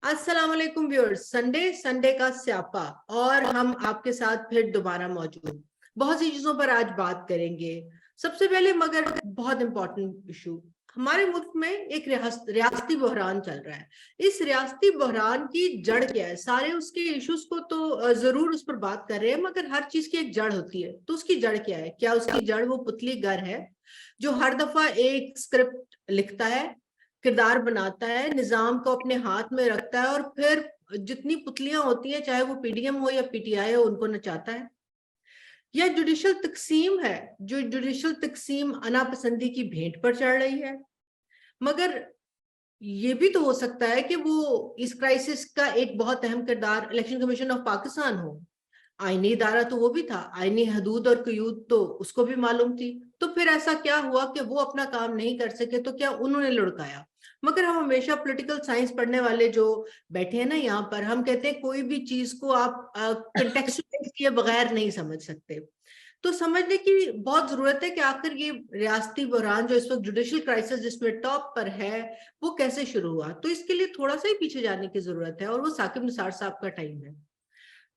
अस्सलाम वालेकुम viewers. Sunday का स्यापा और हम आपके साथ फिर दोबारा मौजूद। बहुत सी चीजों पर आज बात करेंगे। सबसे पहले मगर बहुत इंपॉर्टेंट इशू, हमारे मुल्क में एक रियासती बहरान चल रहा है। इस रियासती बहरान की जड़ क्या है? सारे उसके इश्यूज को तो जरूर उस पर बात कर रहे हैं, मगर हर चीज की एक जड़ होती है। तो उसकी जड़ क्या है? क्या उसकी जड़ वो पुतली घर है जो हर दफा एक स्क्रिप्ट लिखता है, किरदार बनाता है, निजाम को अपने हाथ में रखता है और फिर जितनी पुतलियां होती हैं, चाहे वो पीडीएम हो या पीटीआई हो, उनको नचाता है? या जुडिशल तकसीम है, जो जुडिशल तकसीम अनापसंदी की भेंट पर चढ़ रही है? मगर ये भी तो हो सकता है कि वो इस क्राइसिस का एक बहुत अहम किरदार इलेक्शन कमीशन ऑफ पाकिस्तान हो। आईनी इदारा तो वो भी था, आईनी हदूद और कयूद तो उसको भी मालूम थी। तो फिर ऐसा क्या हुआ कि वो अपना काम नहीं कर सके? तो क्या उन्होंने लुढ़काया? मगर हम हमेशा पॉलिटिकल साइंस पढ़ने वाले जो बैठे हैं ना यहाँ पर, हम कहते हैं कोई भी चीज को आप कंटेक्चुअलाइज किए बगैर नहीं समझ सकते। तो समझने की बहुत जरूरत है कि आखिर ये रियासती बहरान जो इस वक्त जुडिशल क्राइसिस जिसमें टॉप पर है, वो कैसे शुरू हुआ। तो इसके लिए थोड़ा सा ही पीछे जाने की जरूरत है, और वो साकिब निसार साहब का टाइम है।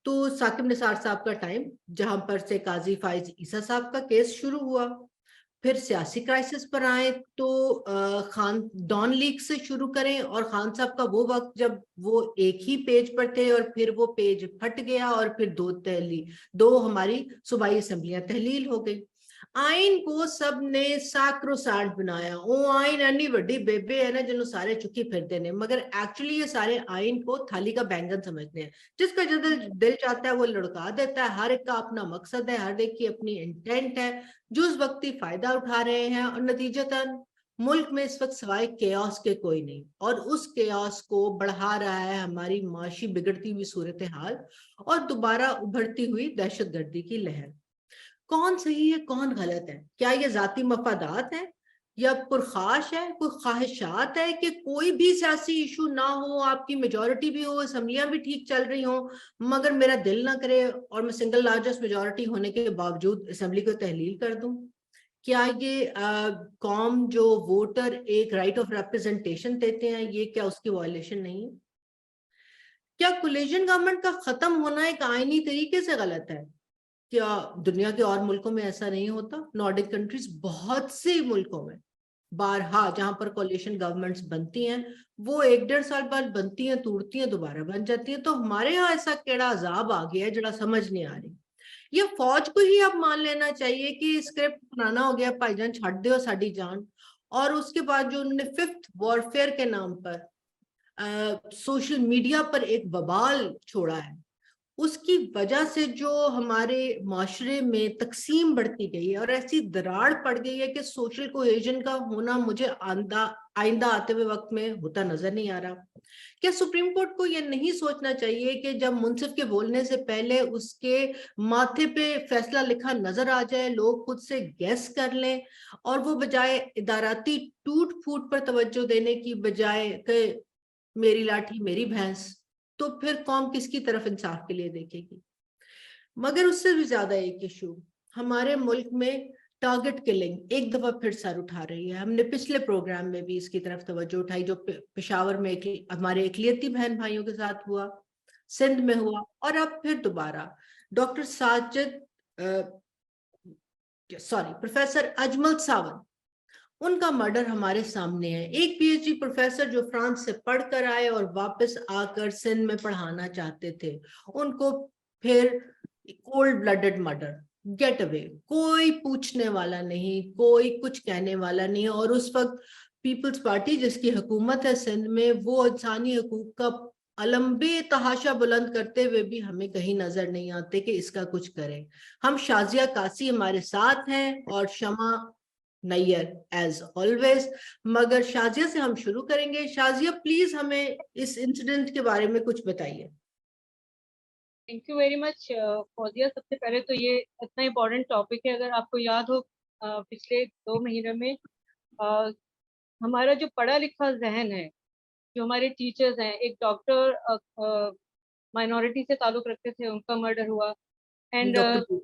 तो साकिब निसार साहब का टाइम, जहां पर से काजी फाइज ईसा साहब का केस शुरू हुआ। फिर सियासी क्राइसिस पर आए तो खान डॉन लीग से शुरू करें, और खान साहब का वो वक्त जब वो एक ही पेज पर थे और फिर वो पेज फट गया और फिर दो हमारी सूबाई असेंबलियां तहलील हो गई। आइन को सब ने साक्रोसांट बनाया। ओ आइन एनी वड्डी बेबे है ना, जिन्हों सारे चुकी फिरते ने, मगर एक्चुअली ये सारे आइन को थाली का बैंगन समझते हैं। जिसका जो दिल चाहता है वो लुढ़का देता है। हर एक का अपना मकसद है, हर एक की अपनी इंटेंट है, जो उस वक्ती फायदा उठा रहे हैं, और नतीजतन मुल्क में इस वक्त सवाए केओस के कोई नहीं। और उस केओस को बढ़ा रहा है हमारी माशी बिगड़ती हुई सूरत हाल और दोबारा उभरती हुई दहशतगर्दी की लहर। कौन सही है, कौन गलत है? क्या ये जाती मफादात है, या पुरखाश है, कोई ख्वाहिशात है कि कोई भी सियासी इशू ना हो, आपकी मेजोरिटी भी हो, असम्बलियां भी ठीक चल रही हो, मगर मेरा दिल ना करे और मैं सिंगल लार्जेस्ट मेजोरिटी होने के बावजूद असम्बली को तहलील कर दूं? क्या ये कौम जो वोटर एक राइट ऑफ रिप्रेजेंटेशन देते हैं, ये क्या उसकी वायलेशन नहीं है? क्या कोलिशन गवर्नमेंट का खत्म होना एक आईनी तरीके से गलत है? क्या दुनिया के और मुल्कों में ऐसा नहीं होता? नॉर्डिक कंट्रीज, बहुत से मुल्कों में बारहा जहां पर कोलिशन गवर्नमेंट्स बनती हैं, वो एक डेढ़ साल बाद बनती हैं, टूटती हैं, दोबारा बन जाती हैं। तो हमारे यहाँ ऐसा केड़ा अजाब आ गया है जरा समझ नहीं आ रही। ये फौज को ही अब मान लेना चाहिए कि स्क्रिप्ट बनाना हो गया, भाईजान छड़ दो साड़ी जान। और उसके बाद जो उन्होंने फिफ्थ वॉरफेयर के नाम पर सोशल मीडिया पर एक बवाल छोड़ा है, उसकी वजह से जो हमारे माशरे में तकसीम बढ़ती गई है और ऐसी दरार पड़ गई है कि सोशल कोहेजन का होना मुझे आइंदा आते हुए वक्त में होता नजर नहीं आ रहा। क्या सुप्रीम कोर्ट को यह नहीं सोचना चाहिए कि जब मुंसिफ के बोलने से पहले उसके माथे पे फैसला लिखा नजर आ जाए, लोग खुद से गैस कर लें, और वो बजाय इदाराती टूट फूट पर तवज्जो देने की बजाय कि मेरी लाठी मेरी भैंस, तो फिर कौम किसकी तरफ इंसाफ के लिए देखेगी? मगर उससे भी ज्यादा एक इशू हमारे मुल्क में टारगेट किलिंग एक दफा फिर सर उठा रही है। हमने पिछले प्रोग्राम में भी इसकी तरफ तवज्जो उठाई, जो पेशावर में हमारे इकलियती बहन भाइयों के साथ हुआ, सिंध में हुआ, और अब फिर दोबारा doctor Sajid sorry professor Ajmal Sawant, उनका मर्डर हमारे सामने है। एक पीएचडी प्रोफेसर जो फ्रांस से पढ़कर आए और वापस आकर सिंध में पढ़ाना चाहते थे, उनको फिर cold blooded murder, get away, कोई पूछने वाला नहीं, कोई कुछ कहने वाला नहीं। और उस वक्त पीपल्स पार्टी जिसकी हुकूमत है सिंध में, वो इंसानी हकूक का अलम्बे तहाशा बुलंद करते हुए भी हमें कहीं नजर नहीं आते कि इसका कुछ करें। हम शाजिया कासी हमारे साथ हैं और शमा नैयर एज ऑलवेज। मगर शाजिया से हम शुरू करेंगे। शाजिया, प्लीज हमें इस इंसिडेंट के बारे में कुछ बताइए। Thank you very much Fauzia. सबसे पहले तो ये इतना इम्पोर्टेंट टॉपिक है। अगर आपको याद हो, पिछले 2 महीने में अ, हमारा जो पढ़ा लिखा जहन है, जो हमारे टीचर्स हैं, एक डॉक्टर माइनॉरिटी से ताल्लुक रखते थे, उनका मर्डर हुआ। एंड डॉक्टर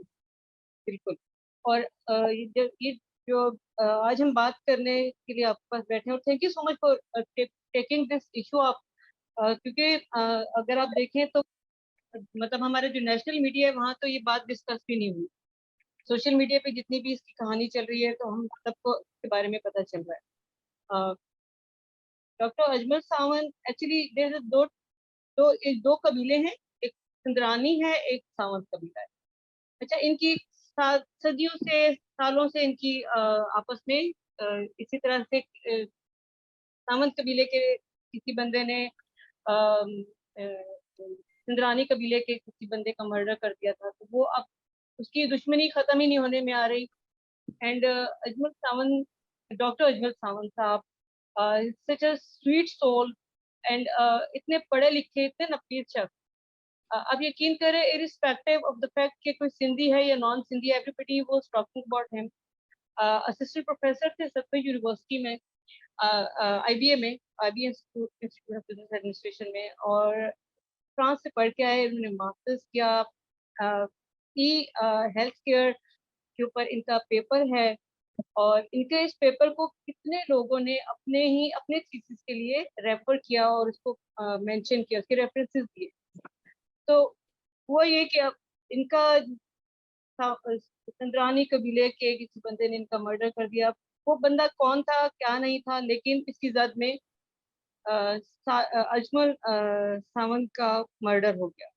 बिल्कुल। और ये जो आज हम बात करने के लिए आपके पास बैठे हैं, और thank you so much for taking this issue up. क्योंकि अगर आप देखें तो मतलब हमारा जो नेशनल मीडिया है वहाँ तो ये बात डिस्कस भी नहीं हुई। सोशल मीडिया पे जितनी भी इसकी कहानी चल रही है तो हम सबको इसके बारे में पता चल रहा है। Doctor Ajmal Sawant actually there दो कबीले हैं, एक सिंदरानी है, एक सावंत कबीला है। अच्छा, इनकी सदियों से सालों से इनकी आपस में इसी तरह से सावंत कबीले के किसी बंदे ने सिंदरानी कबीले के किसी बंदे का मर्डर कर दिया था, तो वो अब उसकी दुश्मनी खत्म ही नहीं होने में आ रही। एंड अजमल सावंत, डॉक्टर अजमल सावंत साहब, सच अ स्वीट सोल एंड इतने पढ़े लिखे, इतने नफीस शख्स। आप यकीन करें, इरिस्पेक्टिव ऑफ द फैक्ट कि कोई सिंधी है या non Sindhi, everybody was talking about him. Assistant professor थे सतलुज यूनिवर्सिटी में, आईबीए में, IBA institute of business administration में, और फ्रांस से पढ़ के आए, उन्होंने मास्टर्स किया। ई हेल्थ केयर के ऊपर इनका पेपर है, और इनके इस पेपर को कितने लोगों ने अपने थीसिस के लिए रेफर किया और उसको मेंशन किया, उसके रेफरेंसेस दिए। तो वो ये कि अब इनका चंद्रानी कबीले के किसी बंदे ने इनका मर्डर कर दिया। वो बंदा कौन था क्या नहीं था, लेकिन इसकी जद में अजमल सावंत का मर्डर हो गया।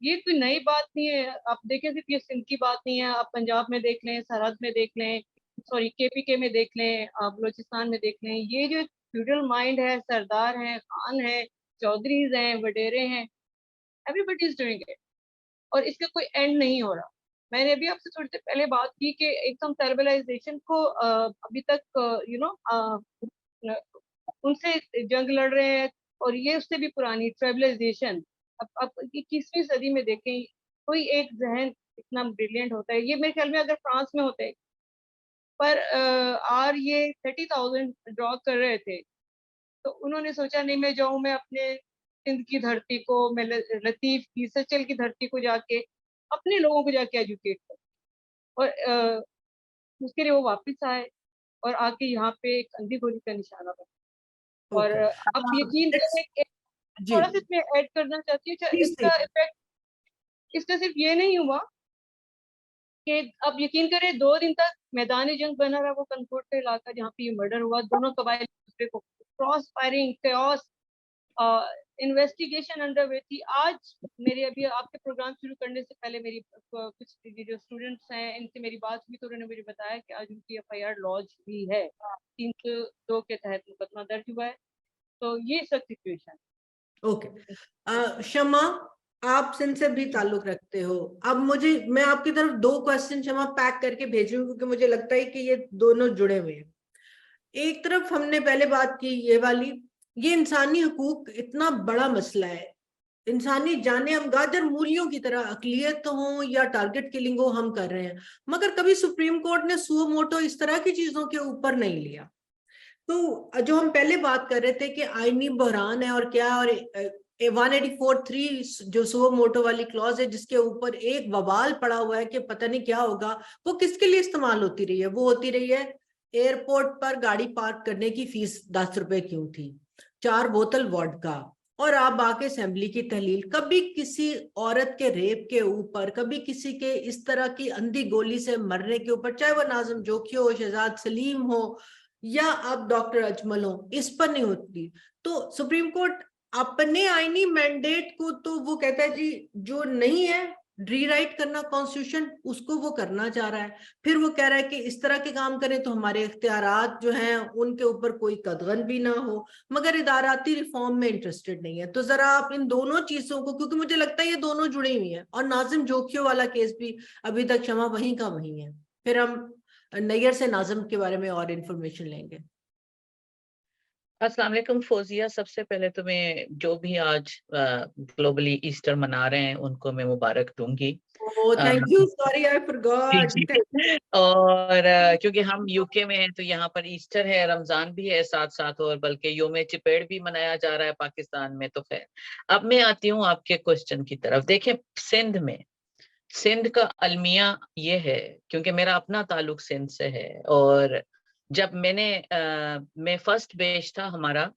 ये कोई नई बात नहीं है। आप देखें, सिर्फ ये सिंध की बात नहीं है, आप पंजाब में देख लें, सरहद में देख लें, सॉरी केपीके में देख लें, आप बलोचिस्तान में देख लें। ये जो फ्यूडल माइंड है, सरदार हैं, खान हैं, चौधरीज हैं, वडेरे हैं, एवरीबडी इज डूइंग इट, और इसका कोई एंड नहीं हो रहा। मैंने अभी आपसे थोड़ी देर पहले बात की कि एकदम ट्राइबलाइजेशन को अभी तक उनसे जंग लड़ रहे हैं, और ये उससे भी पुरानी ट्राइबलाइजेशन। अब 21वीं सदी में देखें, कोई एक जहन इतना ब्रिलियंट होता है, ये मेरे ख्याल में अगर फ्रांस में होते, पर आर ये 30,000 ड्रॉ कर रहे थे, तो उन्होंने सोचा नहीं, मैं जाऊं, मैं अपने सिंध की धरती को, मैं लतीफ की, सचल की धरती को जाके अपने लोगों को जाके एजुकेट कर, और उसके लिए वो वापस आए, और आके यहाँ पे एक अंधी गोली का निशाना बना। और ओके, आप यकीन करें कि जी थोड़ा सा इसमें ऐड करना चाहती हूँ, प्लीज। इसका इफेक्ट, इसका सिर्फ ये नहीं हुआ कि अब यकीन करें 2 दिन तक मैदानी जंग बना रहा, वो कनकोट का इलाका जहाँ पे ये मर्डर हुआ, दोनों कबाइल एक दूसरे को cross firing, chaos, investigation under way थी। आज मेरे अभी आपके प्रोग्राम शुरू करने से पहले मेरी कुछ जो स्टूडेंट्स हैं इनसे मेरी बात हुई, तो उन्होंने मुझे बताया कि आज उनकी एफआईआर लॉन्च हुई है, 302 के तहत मुकदमा दर्ज हुआ है। तो ये सब सिचुएशन। ओके, शमा, आप सिंध से भी ताल्लुक रखते हो। अब मैं आपकी तरफ 2 क्वेश्चन शमा पैक करके भेजूंगी, क्योंकि मुझे लगता है कि ये दोनों जुड़े हुए हैं। एक तरफ हमने पहले बात की ये वाली, ये इंसानी हकूक इतना बड़ा मसला है, इंसानी जाने हम गाजर मूलियों की तरह, अकलियत हो या टारगेट किलिंग हो, हम कर रहे हैं, मगर कभी सुप्रीम कोर्ट ने सुओ मोटो इस तरह की चीजों के ऊपर नहीं लिया। तो जो हम पहले बात कर रहे थे कि आईनी बहरान है और क्या, और 184(3) जो सुओ मोटो वाली क्लॉज है, जिसके ऊपर एक बवाल पड़ा हुआ है कि पता नहीं क्या होगा, वो किसके लिए इस्तेमाल होती रही है? वो होती रही है एयरपोर्ट पर गाड़ी पार्क करने की फीस 10 रुपए क्यों थी, 4 बोतल वोडका, और आप आके असेंबली की तहलील। कभी किसी औरत के रेप के ऊपर, कभी किसी के इस तरह की अंधी गोली से मरने के ऊपर, चाहे वह नाज़िम जोखी हो, शहजाद सलीम हो, या आप डॉक्टर अजमल हो, इस पर नहीं होती। तो सुप्रीम कोर्ट अपने आईनी मैंडेट को, तो वो कहता है जी जो नहीं है रीराइट करना कॉन्स्टिट्यूशन, उसको वो करना चाह रहा है। फिर वो कह रहा है कि इस तरह के काम करें तो हमारे इख्तियारात जो हैं उनके ऊपर कोई कदगन भी ना हो, मगर इदाराती रिफॉर्म में इंटरेस्टेड नहीं है। तो जरा आप इन दोनों चीजों को, क्योंकि मुझे लगता है ये दोनों जुड़ी हुई हैं, और नाजिम जोखियों वाला केस भी अभी तक क्षमा वहीं का वहीं है। फिर हम नैयर से नाज़िम के बारे में और इंफॉर्मेशन लेंगे। अस्सलाम वालेकुम फौजिया, सबसे पहले तो मैं जो भी आज ग्लोबली ईस्टर मना रहे हैं उनको मैं मुबारक दूंगी। Thank you, sorry I forgot. और क्योंकि हम यूके में हैं तो यहाँ पर ईस्टर है, रमजान भी है साथ साथ, और बल्कि योम चिपेड़ भी मनाया जा रहा है पाकिस्तान में। तो खैर, अब मैं आती हूँ आपके क्वेश्चन की तरफ। देखें, सिंध का अलमिया ये है, क्योंकि मेरा अपना ताल्लुक सिंध से है, और जब मैं फर्स्ट बैच था हमारा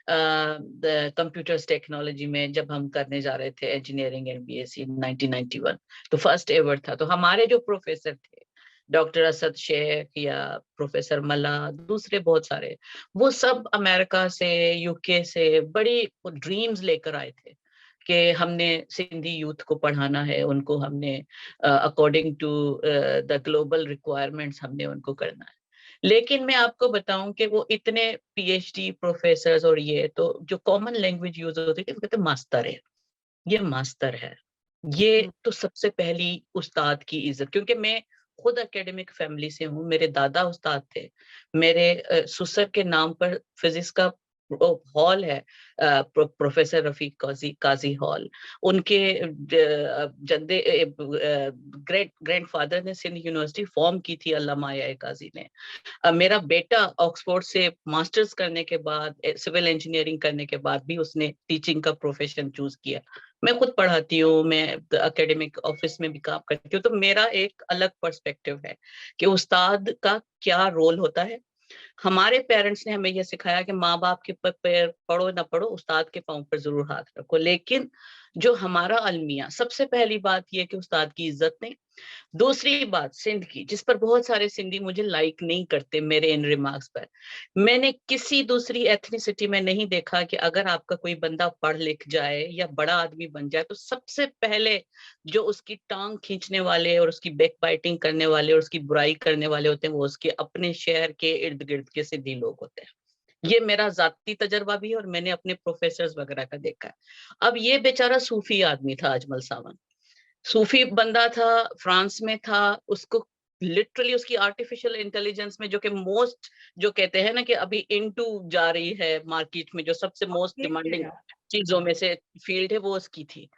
कंप्यूटर्स टेक्नोलॉजी में, जब हम करने जा रहे थे इंजीनियरिंग एंड बीएससी 1991, तो फर्स्ट एवर था। तो हमारे जो प्रोफेसर थे, डॉक्टर असद शेख या प्रोफेसर मल्ला, दूसरे बहुत सारे, वो सब अमेरिका से, यूके से बड़ी ड्रीम्स लेकर आए थे कि हमने सिंधी यूथ को पढ़ाना है, उनको हमने according to the global requirements हमने उनको करना है। लेकिन मैं आपको बताऊं कि वो इतने पीएचडी प्रोफेसर, और ये तो जो कॉमन लैंग्वेज यूज होती है, वो कहते मास्टर है, ये मास्टर है। ये तो सबसे पहली उस्ताद की इज्जत, क्योंकि मैं खुद एकेडमिक फैमिली से हूँ। मेरे दादा उस्ताद थे, मेरे ससुर के नाम पर फिजिक्स का हॉल है, प्रोफेसर रफीक काजी हॉल। उनके जद्दे ग्रेट ग्रैंडफादर ने सिंध यूनिवर्सिटी फॉर्म की थी, अल्लामा काजी ने। मेरा बेटा ऑक्सफोर्ड से मास्टर्स करने के बाद, सिविल इंजीनियरिंग करने के बाद भी उसने टीचिंग का प्रोफेशन चूज किया। मैं खुद पढ़ाती हूँ, मैं एकेडमिक ऑफिस में भी काम करती हूँ। तो मेरा एक अलग पर्सपेक्टिव है कि उस्ताद का क्या रोल होता है। हमारे पेरेंट्स ने हमें यह सिखाया कि माँ बाप के पैर पढ़ो ना पढ़ो, उस्ताद के पाँव पर जरूर हाथ रखो। लेकिन जो हमारा अलमिया, सबसे पहली बात यह कि उस्ताद की इज्जत नहीं। दूसरी बात सिंध की, जिस पर बहुत सारे सिंधी मुझे लाइक नहीं करते मेरे इन रिमार्क्स पर। मैंने किसी दूसरी एथनिसिटी में नहीं देखा कि अगर आपका कोई बंदा पढ़ लिख जाए या बड़ा आदमी बन जाए, तो सबसे पहले जो उसकी टांग खींचने वाले और उसकी बैक बाइटिंग करने वाले और उसकी बुराई करने वाले होते हैं, वो उसके अपने शहर के इर्द गिर्द के सिंधी लोग होते हैं। ये मेरा जाती तजर्बा भी है और मैंने अपने प्रोफेसर्स वगैरह का देखा है। अब ये बेचारा सूफी आदमी था अजमल सावन, सूफी बंदा था, फ्रांस में था। उसको लिटरली उसकी आर्टिफिशियल इंटेलिजेंस में, जो कि मोस्ट, जो कहते हैं ना कि अभी इनटू जा रही है मार्केट में, जो सबसे मोस्ट डिमांडिंग चीजों में से फील्ड है, वो उसकी थी।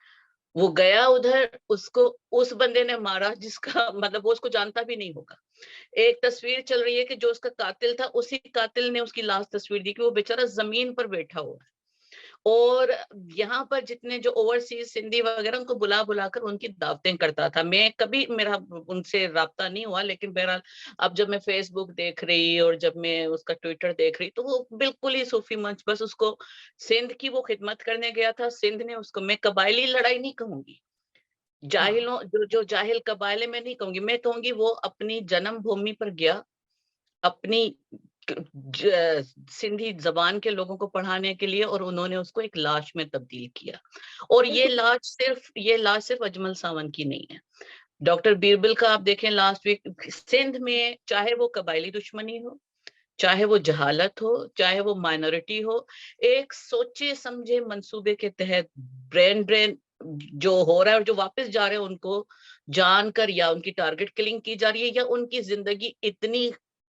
वो गया उधर, उसको उस बंदे ने मारा जिसका मतलब वो उसको जानता भी नहीं होगा। एक तस्वीर चल रही है कि जो उसका कातिल था, उसी कातिल ने उसकी लास्ट तस्वीर दी कि वो बेचारा जमीन पर बैठा हुआ है। और यहाँ पर जितने जो ओवरसीज सिंधी वगैरह, उनको बुला बुलाकर उनकी दावतें करता था। मैं कभी, मेरा उनसे राब्ता नहीं हुआ, लेकिन बहरहाल अब जब मैं फेसबुक देख रही और जब मैं उसका ट्विटर देख रही, तो वो बिल्कुल ही सूफी मंच, बस उसको सिंध की वो खिदमत करने गया था। सिंध ने उसको, मैं कबायली लड़ाई नहीं कहूंगी, जाहिलों जो जाहिल कबायले में नहीं कहूंगी, मैं कहूंगी वो अपनी जन्मभूमि पर गया, अपनी सिंधी जबान के लोगों को पढ़ाने के लिए, और उन्होंने उसको एक लाश में तब्दील किया। और ये लाश सिर्फ अजमल सावन की नहीं है। डॉक्टर बीरबल का आप देखें लास्ट वीक, सिंध में चाहे वो कबायली दुश्मनी हो, चाहे वो जहालत हो, चाहे वो माइनॉरिटी हो, एक सोचे समझे मंसूबे के तहत ब्रेन ड्रेन जो हो रहा है और जो वापस जा रहे हैं, उनको जानकर या उनकी टारगेट किलिंग की जा रही है, या उनकी जिंदगी इतनी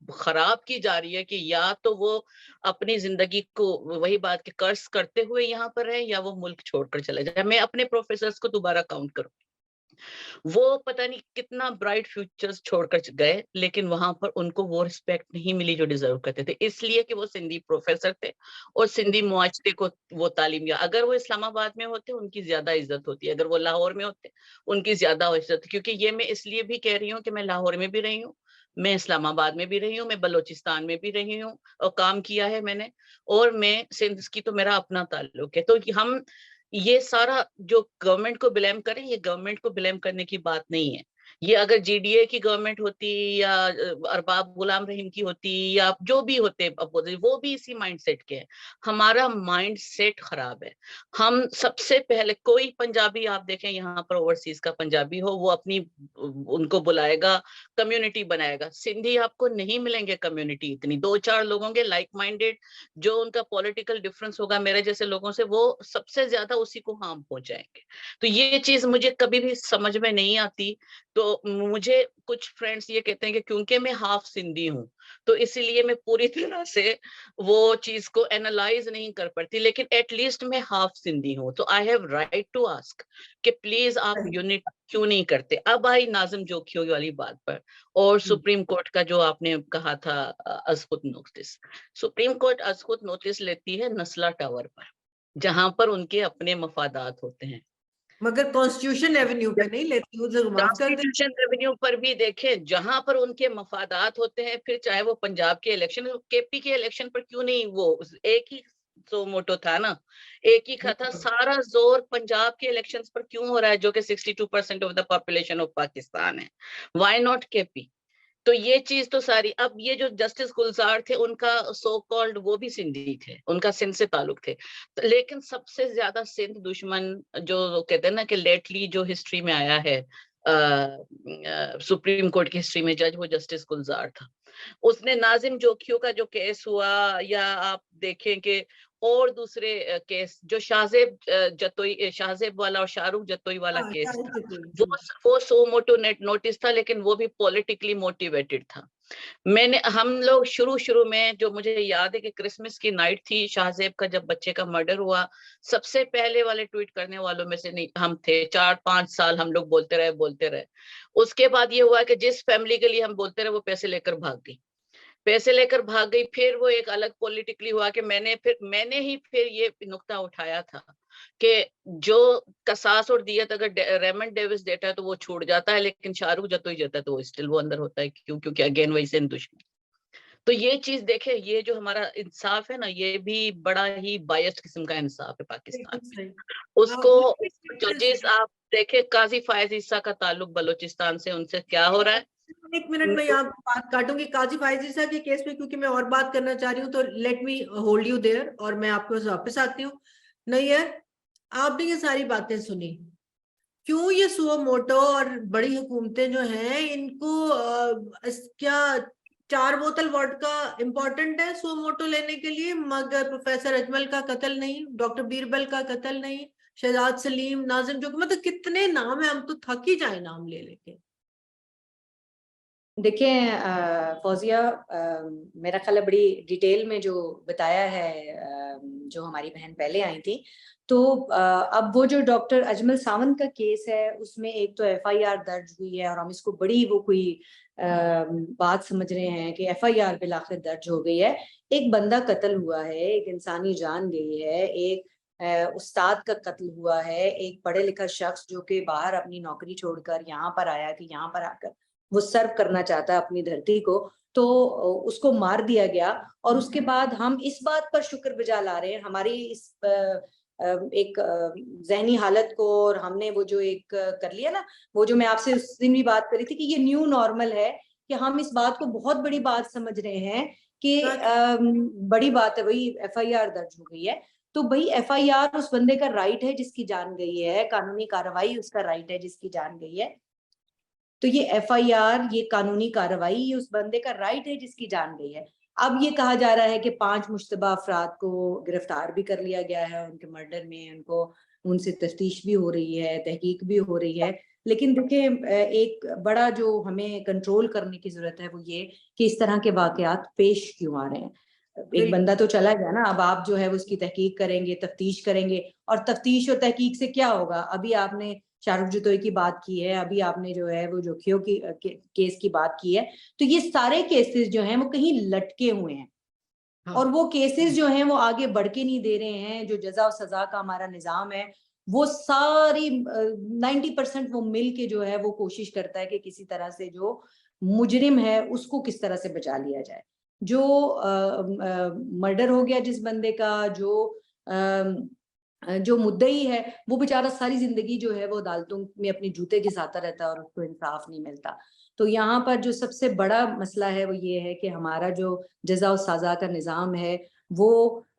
खराब की जा रही है कि या तो वो अपनी जिंदगी को, वही बात के कर्ज करते हुए यहाँ पर रहे, या वो मुल्क छोड़कर चले जाए। मैं अपने प्रोफेसर्स को दोबारा काउंट करूं, वो पता नहीं कितना ब्राइट फ्यूचर्स छोड़कर गए, लेकिन वहां पर उनको वो रिस्पेक्ट नहीं मिली जो डिजर्व करते थे, इसलिए कि वो सिंधी प्रोफेसर थे और सिंधी मुआशरे को वो तालीम दिया। अगर वो इस्लामाबाद में होते, उनकी ज्यादा इज्जत होती, अगर वो लाहौर में होते, उनकी ज्यादा इज्जत। क्योंकि ये मैं इसलिए भी कह रही हूँ कि मैं लाहौर में भी रही हूँ, मैं इस्लामाबाद में भी रही हूँ, मैं बलोचिस्तान में भी रही हूँ और काम किया है मैंने, और मैं सिंध की तो मेरा अपना ताल्लुक है। तो हम ये सारा जो गवर्नमेंट को ब्लेम करें, ये गवर्नमेंट को ब्लेम करने की बात नहीं है। ये अगर जीडीए की गवर्नमेंट होती, या अरबाब गुलाम रहीम की होती, या जो भी होते अपोजिट, वो भी इसी माइंडसेट के हैं। हमारा माइंडसेट खराब है। हम सबसे पहले, कोई पंजाबी आप देखें यहाँ पर, ओवरसीज का पंजाबी हो, वो अपनी उनको बुलाएगा, कम्युनिटी बनाएगा। सिंधी आपको नहीं मिलेंगे कम्युनिटी इतनी, 2-4 लोग होंगे लाइक माइंडेड, जो उनका पॉलिटिकल डिफरेंस होगा मेरे जैसे लोगों से, वो सबसे ज्यादा उसी को हार्म पहुंचाएंगे। तो ये चीज मुझे कभी भी समझ में नहीं आती। तो मुझे कुछ फ्रेंड्स ये कहते हैं कि क्योंकि मैं हाफ सिंधी हूँ, तो इसीलिए मैं पूरी तरह से वो चीज को एनालाइज नहीं कर पाती, लेकिन एटलीस्ट मैं हाफ सिंधी हूँ, तो I have right to ask कि प्लीज आप यूनिट क्यों नहीं करते। अब आई नाज़िम जोखियों वाली बात पर, और सुप्रीम कोर्ट का जो आपने कहा था अज़खुद नोटिस। सुप्रीम कोर्ट अज़खुद नोटिस लेती है नस्ला टावर पर, जहां पर उनके अपने मफादात होते हैं। मगर कॉन्स्टिट्यूशन एवेन्यू पे नहीं लेती हूँ, तो माफ कर दे। कॉन्स्टिट्यूशन रेवेन्यू पर भी देखें, जहां पर उनके मफादात होते हैं, फिर चाहे वो पंजाब के इलेक्शन, केपी के इलेक्शन पर क्यों नहीं, वो एक ही सो मोटो था ना, एक ही था, सारा जोर पंजाब के इलेक्शंस पर क्यों हो रहा है, जो कि 62% of the population of Pakistan है। Why not KP? तो ये चीज तो सारी, अब ये जो जस्टिस गुलजार थे, उनका सो कॉल्ड वो भी सिंधी थे, उनका सिंध से ताल्लुक थे, लेकिन सबसे ज्यादा सिंध दुश्मन जो कहते हैं ना कि लेटली जो हिस्ट्री में आया है, सुप्रीम कोर्ट की हिस्ट्री में जज, वो जस्टिस गुलजार था। उसने नाजिम जोखियों का जो केस हुआ, या आप देखें कि और दूसरे केस जो शाहजेब जतोई, शाहजेब वाला और शाहरुख जतोई वाला केस था, वो सो मोटो नोटिस था, लेकिन वो भी पॉलिटिकली मोटिवेटेड था। हम लोग शुरू में, जो मुझे याद है कि क्रिसमस की नाइट थी, शाहजेब का जब बच्चे का मर्डर हुआ, सबसे पहले वाले ट्वीट करने वालों में से नहीं हम थे। 4-5 साल हम लोग बोलते रहे। उसके बाद ये हुआ कि जिस फैमिली के लिए हम बोलते रहे, वो पैसे लेकर भाग गई। फिर वो एक अलग पॉलिटिकली हुआ कि मैंने ही फिर ये नुक्ता उठाया था कि जो कसास और दियत अगर रेमंड डेविस देता है तो वो छूट जाता है, लेकिन शाहरुख जतोई जाता है तो वो स्टिल वो अंदर होता है। क्यों? क्योंकि अगेन वही से दुश्मन। तो ये चीज देखे, ये जो हमारा इंसाफ है ना, ये भी बड़ा ही बायस्ड किस्म का इंसाफ है पाकिस्तान में। उसको जजेस आप देखे, काजी फायज ईसा का ताल्लुक बलोचिस्तान से, उनसे क्या हो रहा है। एक मिनट में यहाँ बात काटूंगी काजी फाइज ईसा के केस में, क्योंकि मैं और बात करना चाह रही हूँ, तो let me hold you there और मैं आपके पास वापस आती हूँ। नहीं है, आपने ये सारी बातें सुनी, क्यों ये सुओ मोटो और बड़ी हुकूमतें जो हैं, इनको क्या 4 बोतल वोडका इम्पोर्टेंट है सुओ मोटो लेने के लिए, मगर प्रोफेसर अजमल का कत्ल नहीं, डॉक्टर बीरबल का कत्ल नहीं, शहजाद सलीम, नाजिम, जो मतलब कितने नाम है, हम तो थक ही जाए नाम ले लेके। देखिए फौजिया, मेरा ख्याल है बड़ी डिटेल में जो बताया है जो हमारी बहन पहले आई थी, तो अब वो जो डॉक्टर अजमल सावंत का केस है, उसमें एक तो एफआईआर दर्ज हुई है, और हम इसको बड़ी वो कोई बात समझ रहे हैं कि एफआईआर बिलाखिर दर्ज हो गई है। एक बंदा कत्ल हुआ है, एक इंसानी जान गई है, एक उस्ताद का कत्ल हुआ है, एक पढ़े लिखा शख्स जो कि बाहर अपनी नौकरी छोड़कर यहाँ पर आया कि यहाँ पर आकर वो सर्व करना चाहता है अपनी धरती को, तो उसको मार दिया गया। और उसके बाद हम इस बात पर शुक्र ला रहे हैं, हमारी इस एक जहनी हालत को, और हमने वो जो एक कर लिया ना, वो जो मैं आपसे उस दिन भी बात करी थी कि ये न्यू नॉर्मल है, कि हम इस बात को बहुत बड़ी बात समझ रहे हैं कि बड़ी बात है भाई, एफआईआर दर्ज हो गई है। तो भाई एफआईआर उस बंदे का राइट है जिसकी जान गई है, कानूनी कार्रवाई उसका राइट है जिसकी जान गई है। तो ये एफआईआर, ये कानूनी कार्रवाई, ये उस बंदे का राइट है जिसकी जान गई है। अब ये कहा जा रहा है कि 5 मुश्तबा अफराद को गिरफ्तार भी कर लिया गया है उनके मर्डर में, उनको उनसे तफ्तीश भी हो रही है, तहकीक भी हो रही है। लेकिन देखिए, एक बड़ा जो हमें कंट्रोल करने की जरूरत है वो ये कि इस तरह के वाकयात पेश क्यों आ रहे हैं। एक बंदा तो चला गया ना, अब आप जो है वो उसकी तहकीक करेंगे, तफ्तीश करेंगे, और तफ्तीश और तहकीक से क्या होगा। अभी आपने शाहरुख जतोई की बात की है, अभी आपने जो है वो जोखियों की केस की बात की है, तो ये सारे केसेस जो हैं वो कहीं लटके हुए हैं। हाँ। और वो केसेस जो हैं वो आगे बढ़ के नहीं दे रहे हैं। जो जजा और सजा का हमारा निजाम है, वो सारी 90% वो मिल के जो है वो कोशिश करता है कि किसी तरह से जो मुजरिम है उसको किस तरह से बचा लिया जाए। जो मर्डर हो गया जिस बंदे का, जो मुद्दई है, वो बेचारा सारी जिंदगी जो है वो अदालतों में अपने जूते घिसाता रहता है और उसको इंसाफ नहीं मिलता। तो यहाँ पर जो सबसे बड़ा मसला है वो ये है कि हमारा जो जजा और सजा का निजाम है वो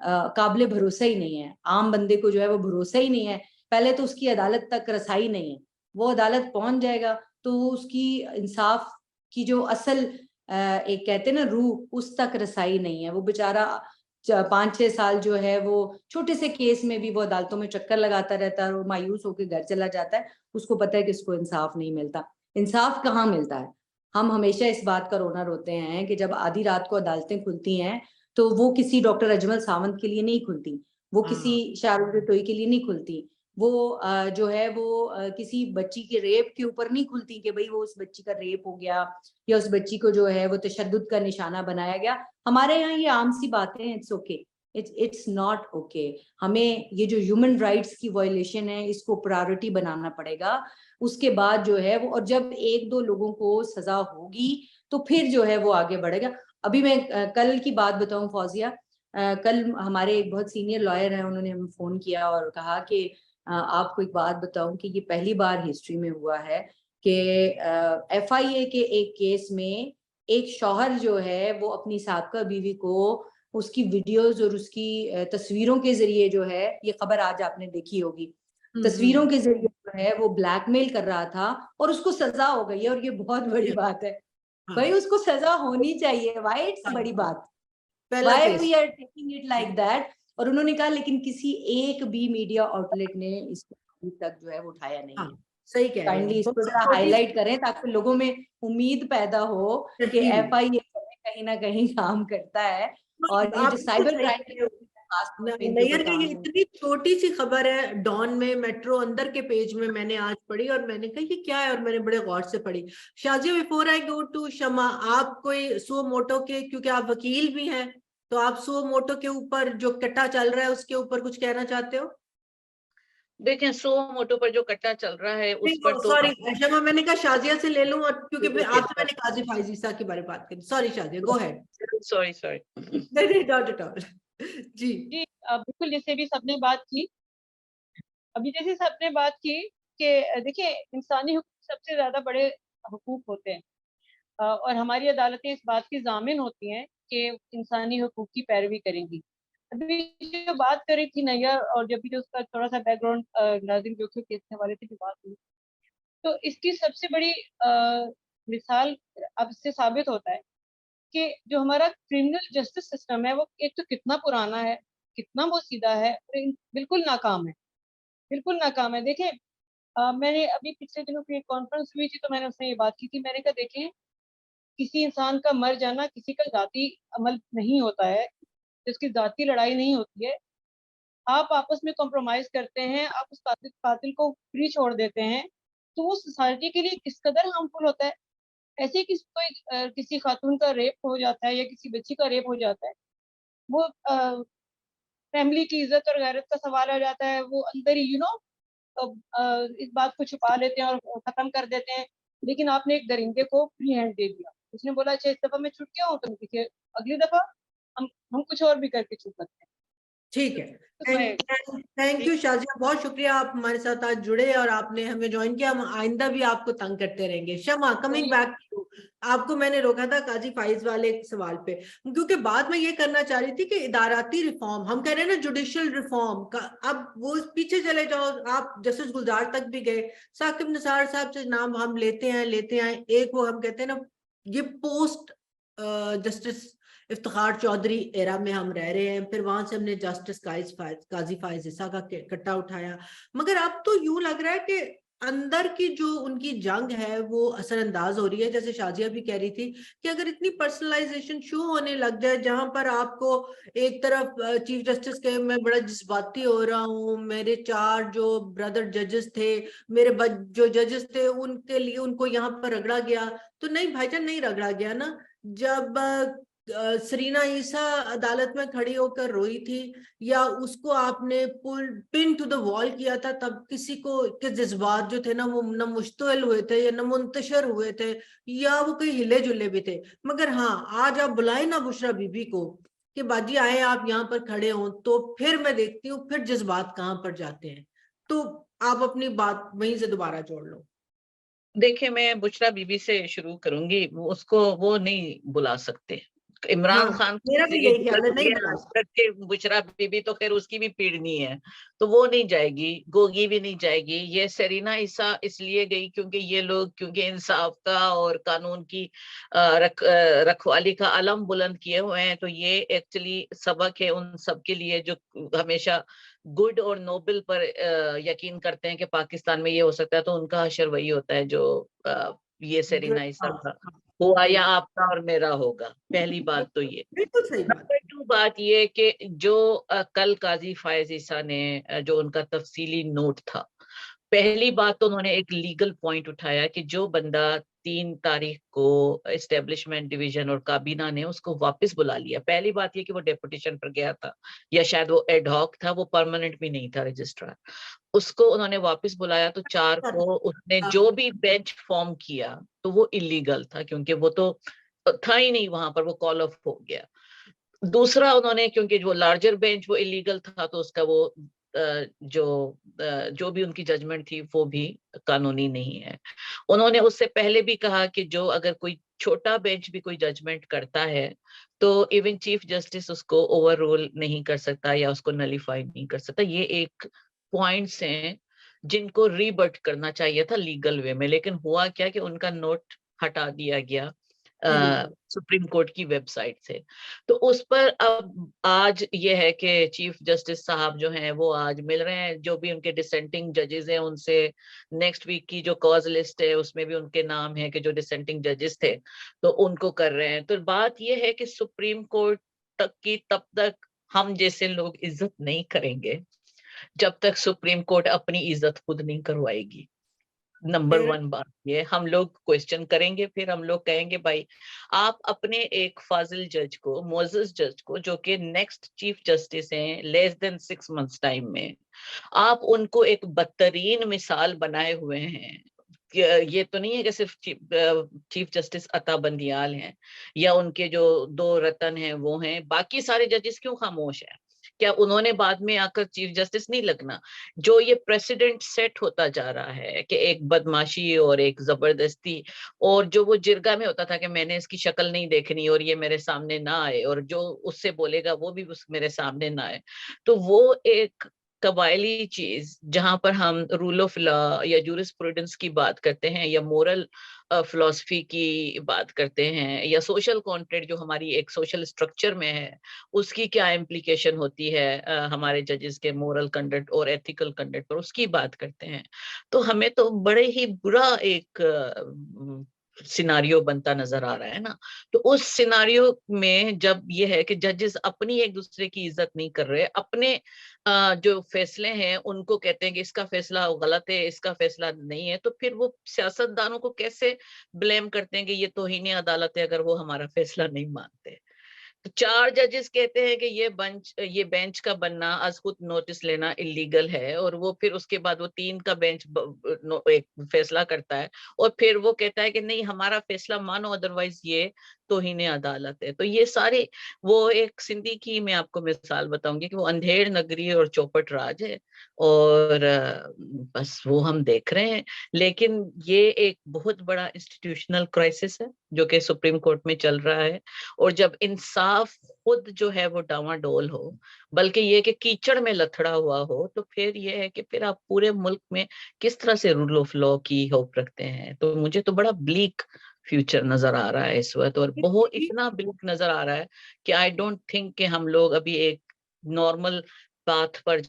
काबिल भरोसा ही नहीं है। आम बंदे को जो है वो भरोसा ही नहीं है। पहले तो उसकी अदालत तक रसाई नहीं है, वो अदालत पहुंच जाएगा तो उसकी इंसाफ की जो असल एक कहते हैं ना रूह, उस तक रसाई नहीं है। वो बेचारा 5-6 साल जो है वो छोटे से केस में भी वो अदालतों में चक्कर लगाता रहता है और मायूस होकर घर चला जाता है। उसको पता है कि उसको इंसाफ नहीं मिलता। इंसाफ कहाँ मिलता है? हम हमेशा इस बात का रोना रोते हैं कि जब आधी रात को अदालतें खुलती हैं तो वो किसी डॉक्टर अजमल सावंत के लिए नहीं खुलती, वो किसी शाहरुख जतोई के लिए नहीं खुलती, वो जो है वो किसी बच्ची के रेप के ऊपर नहीं खुलती कि भाई वो उस बच्ची का रेप हो गया या उस बच्ची को जो है वो तशद्दुद का निशाना बनाया गया। हमारे यहाँ ये आम सी बातें हैं, it's okay. It's not okay. हमें ये जो ह्यूमन राइट्स की वायलेशन है इसको प्रायोरिटी बनाना पड़ेगा। उसके बाद जो है वो, और जब 1-2 लोगों को सजा होगी तो फिर जो है वो आगे बढ़ेगा। अभी मैं कल की बात बताऊं फौजिया, कल हमारे एक बहुत सीनियर लॉयर हैं, उन्होंने हमें फोन किया और कहा कि आपको एक बात बताऊं कि ये पहली बार हिस्ट्री में हुआ है कि FIA के एक केस में एक शौहर जो है वो अपनी साबका बीवी को उसकी वीडियोस और उसकी तस्वीरों के जरिए जो है, ये खबर आज आपने देखी होगी, तस्वीरों के जरिए जो है वो ब्लैकमेल कर रहा था और उसको सजा हो गई है। और ये बहुत बड़ी बात है भाई, उसको सजा होनी चाहिए। व्हाई इट्स बड़ी बात, why we are taking it like that. और उन्होंने कहा लेकिन किसी एक भी मीडिया आउटलेट ने इसको अभी तक जो है वो उठाया नहीं है। सही कह रहे हैं। काइंडली इसको जरा हाईलाइट करें ताकि लोगों में उम्मीद पैदा हो कि FIA कहीं ना कहीं काम करता है। और ये जो साइबर क्राइम नैयर की ये इतनी छोटी सी खबर है, डॉन में मेट्रो अंदर के पेज में मैंने आज पढ़ी और मैंने कहा ये क्या है, और मैंने बड़े गौर से पढ़ी। Shazia, before I go to Shama, आप कोई सो मोटो के, क्योंकि आप वकील भी हैं, तो आप सो मोटो के ऊपर जो कट्टा चल रहा है उसके ऊपर कुछ कहना चाहते हो? देखें, सो मोटो पर जो कट्टा चल रहा है उस पर तो सॉरी शमा, मैंने कहा शाजिया से ले लूं, और क्योंकि फिर आपसे मैंने काजी फाइज ईसा के बारे में बात करी। Sorry Shazia, go ahead. Sorry नहीं, नॉट एट ऑल। जी बिल्कुल, जैसे भी सबने बात की, अभी जैसे सबने बात की कि देखिए इंसानी हुकूक सबसे ज्यादा बड़े हुकूक होते हैं, और हमारी अदालतें इस बात की जामिन होती हैं कि इंसानी हुकूक की पैरवी करेंगी। अभी जो बात करी थी नैयर, और जब भी जो उसका थोड़ा सा बैकग्राउंड नाज़िम जोखिम केस के हवाले से भी बात हुई, तो इसकी सबसे बड़ी मिसाल अब इससे साबित होता है कि जो हमारा क्रिमिनल जस्टिस सिस्टम है वो एक तो कितना पुराना है, कितना वो सीधा है, और बिल्कुल नाकाम है, बिल्कुल नाकाम है। देखें, मैंने अभी पिछले दिनों की एक कॉन्फ्रेंस हुई थी तो मैंने उसमें ये बात की थी। मैंने कहा देखें, किसी इंसान का मर जाना किसी का जाती अमल नहीं होता है, जिसकी जाती लड़ाई नहीं होती है। आप आपस में कॉम्प्रोमाइज करते हैं, आप उस कातिल को फ्री छोड़ देते हैं, तो वो सोसाइटी के लिए किस कदर हार्मफुल होता है। ऐसे ही किसी खातून का रेप हो जाता है या किसी बच्ची का रेप हो जाता है, वो फैमिली की इज्जत और गैरत का सवाल आ जाता है। वो अंदर ही इस बात को छुपा लेते हैं और खत्म कर देते हैं। लेकिन आपने एक दरिंदे को फ्री हैंड दे दिया, उसने बोला अच्छा इस दफा मैं छूट गया हूँ, तो किसी अगली दफा हम कुछ और भी करके छूट सकते हैं। ठीक है, थैंक यू शाजिया, बहुत शुक्रिया आप हमारे साथ आज जुड़े और आपने हमें ज्वाइन किया। हम आइंदा भी आपको तंग करते रहेंगे। शमा, कमिंग बैक टू, आपको मैंने रोका था काजी फाइज वाले एक सवाल पे, क्योंकि बात मैं ये करना चाह रही थी कि इदाराती रिफॉर्म, हम कह रहे हैं ना जुडिशियल रिफॉर्म का, अब वो पीछे चले जाओ, आप जस्टिस गुलजार तक भी गए, साकिब निसार साहब से नाम हम लेते हैं एक वो हम कहते हैं ना, ये post justice Iftikhar Chaudhry era में हम रह रहे हैं, फिर वहां से हमने जस्टिस काजी फाइज ईसा का कट्टा उठाया, मगर अब तो यूं लग रहा है कि अंदर की जो उनकी जंग है वो असरअंदाज हो रही है। जैसे शाजिया भी कह रही थी कि अगर इतनी पर्सनलाइजेशन शुरू होने लग जाए, जहां पर आपको एक तरफ चीफ जस्टिस के मैं बड़ा जज्बाती हो रहा हूँ, मेरे 4 जो ब्रदर जजेस थे, मेरे जो जजेस थे उनके लिए उनको यहाँ पर रगड़ा गया, तो नहीं भाईजान, नहीं रगड़ा गया ना। जब सरीना ईसा अदालत में खड़ी होकर रोई थी, या उसको आपने पिन टू द वॉल किया था, तब किसी को के जज्बात जो थे ना वो न मुश्तल हुए थे या न मुंतशर हुए थे, या वो कहीं हिले जुले भी थे। मगर हाँ, आज आप बुलाए ना बुशरा बीबी को कि बाजी आए आप यहाँ पर खड़े हों, तो फिर मैं देखती हूँ फिर जज्बात कहाँ पर जाते हैं। तो आप अपनी बात वहीं से दोबारा जोड़ लो। देखिए, मैं बुशरा बीबी से शुरू करूंगी। उसको वो नहीं बुला सकते। इमरान खान मेरा भी यही ख्याल है, नहीं बुला सकते। बुशरा बीबी तो खैर उसकी भी पीड़नी है, तो वो नहीं जाएगी, गोगी भी नहीं जाएगी। ये सरीना ईसा इसलिए गई क्योंकि ये लोग, क्योंकि इंसाफ का और कानून की रखवाली का अलम बुलंद किए हुए हैं, तो ये एक्चुअली सबक है उन सब के लिए जो हमेशा गुड और नोबल पर यकीन करते हैं कि पाकिस्तान में ये हो सकता है। तो उनका हशर वही होता है जो ये सरीना ईसा का हुआ या आपका और मेरा होगा। पहली बात तो ये। बिल्कुल सही बात। नंबर 2 बात ये कि जो कल काजी फायज ईसा ने जो उनका तफसीली नोट था, पहली बात तो उन्होंने एक लीगल पॉइंट उठाया कि जो बंदा 3 तारीख को एस्टेब्लिशमेंट डिवीजन और काबीना ने उसको वापस बुला लिया, पहली बात ये कि वो डेपुटेशन पर गया था या शायद वो एडहॉक था, वो परमानेंट भी नहीं था रजिस्ट्रार, उसको उन्होंने वापस बुलाया तो 4 को उसने जो भी बेंच फॉर्म किया तो वो इलीगल था, क्योंकि वो तो था ही नहीं वहां पर, वो कॉल ऑफ हो गया। दूसरा उन्होंने, क्योंकि जो लार्जर बेंच वो इलीगल था तो उसका वो जो भी उनकी जजमेंट थी वो भी कानूनी नहीं है। उन्होंने उससे पहले भी कहा कि जो अगर कोई छोटा बेंच भी कोई जजमेंट करता है तो इवन चीफ जस्टिस उसको ओवर रूल नहीं कर सकता या उसको नलीफाई नहीं कर सकता। ये एक पॉइंट्स हैं जिनको रीबट करना चाहिए था लीगल वे में, लेकिन हुआ क्या कि उनका नोट हटा दिया गया सुप्रीम कोर्ट की वेबसाइट से। तो उस पर अब आज ये है कि चीफ जस्टिस साहब जो हैं वो आज मिल रहे हैं, जो भी उनके डिसेंटिंग जजेस हैं उनसे नेक्स्ट वीक की जो कॉज लिस्ट है उसमें भी उनके नाम है कि जो डिसेंटिंग जजेस थे तो उनको कर रहे हैं। तो बात ये है कि सुप्रीम कोर्ट तक की तब तक हम जैसे लोग इज्जत नहीं करेंगे जब तक सुप्रीम कोर्ट अपनी इज्जत खुद नहीं करवाएगी। नंबर 1 बात ये, हम लोग क्वेश्चन करेंगे, फिर हम लोग कहेंगे भाई आप अपने एक फाजिल जज को, मोजेस जज को, जो कि नेक्स्ट चीफ जस्टिस हैं लेस देन 6 months टाइम में, आप उनको एक बदतरीन मिसाल बनाए हुए हैं। ये तो नहीं है कि सिर्फ चीफ जस्टिस अता बंदियाल हैं या उनके जो 2 रतन हैं वो हैं, बाकी सारे जजेस क्यों खामोश हैं? क्या उन्होंने बाद में आकर चीफ जस्टिस नहीं लगना? जो ये प्रेसिडेंट सेट होता जा रहा है कि एक बदमाशी और एक जबरदस्ती, और जो वो जिरगा में होता था कि मैंने इसकी शक्ल नहीं देखनी और ये मेरे सामने ना आए, और जो उससे बोलेगा वो भी मेरे सामने ना आए, तो वो एक कबायली चीज जहां पर हम रूल ऑफ लॉ या जूरिस्प्रूडेंस की बात करते हैं या मोरल फिलॉसफी की बात करते हैं या सोशल कॉन्ट्रैक्ट जो हमारी एक सोशल स्ट्रक्चर में है उसकी क्या इम्प्लीकेशन होती है हमारे जजेस के मोरल कंडक्ट और एथिकल कंडक्ट पर, उसकी बात करते हैं। तो हमें तो बड़े ही बुरा एक सिनारियो बनता नजर आ रहा है ना। तो उस सिनारियो में जब ये है कि जजेस अपनी एक दूसरे की इज्जत नहीं कर रहे, अपने जो फैसले हैं उनको कहते हैं कि इसका फैसला गलत है, इसका फैसला नहीं है, तो फिर वो सियासतदानों को कैसे ब्लेम करते हैं कि ये तौहीन अदालत है अगर वो हमारा फैसला नहीं मानते। तो 4 जजेस कहते हैं कि ये बेंच का बनना आज खुद नोटिस लेना इलीगल है, और वो फिर उसके बाद वो 3 का बेंच एक फैसला करता है और फिर वो कहता है कि नहीं हमारा फैसला मानो अदरवाइज ये तौहीन अदालत है। तो ये सारे, वो एक सिंधी की मैं आपको मिसाल बताऊंगी कि वो अंधेर नगरी और चौपट राज है और बस वो हम देख रहे हैं। लेकिन ये एक बहुत बड़ा इंस्टीट्यूशनल क्राइसिस है जो कि सुप्रीम कोर्ट में चल रहा है, और जब इंसाफ खुद जो है वो डावाडोल हो, बल्कि ये कि कीचड़ में लथड़ा हुआ हो, तो फिर ये है कि फिर आप पूरे मुल्क में किस तरह से रूल ऑफ लॉ की होप रखते हैं। तो मुझे तो बड़ा ब्लीक फ्यूचर नजर आ रहा है इस वक्त, और बहुत इतना ब्लीक नजर आ रहा है कि आई डोंट थिंक कि हम लोग अभी एक नॉर्मल पाथ पर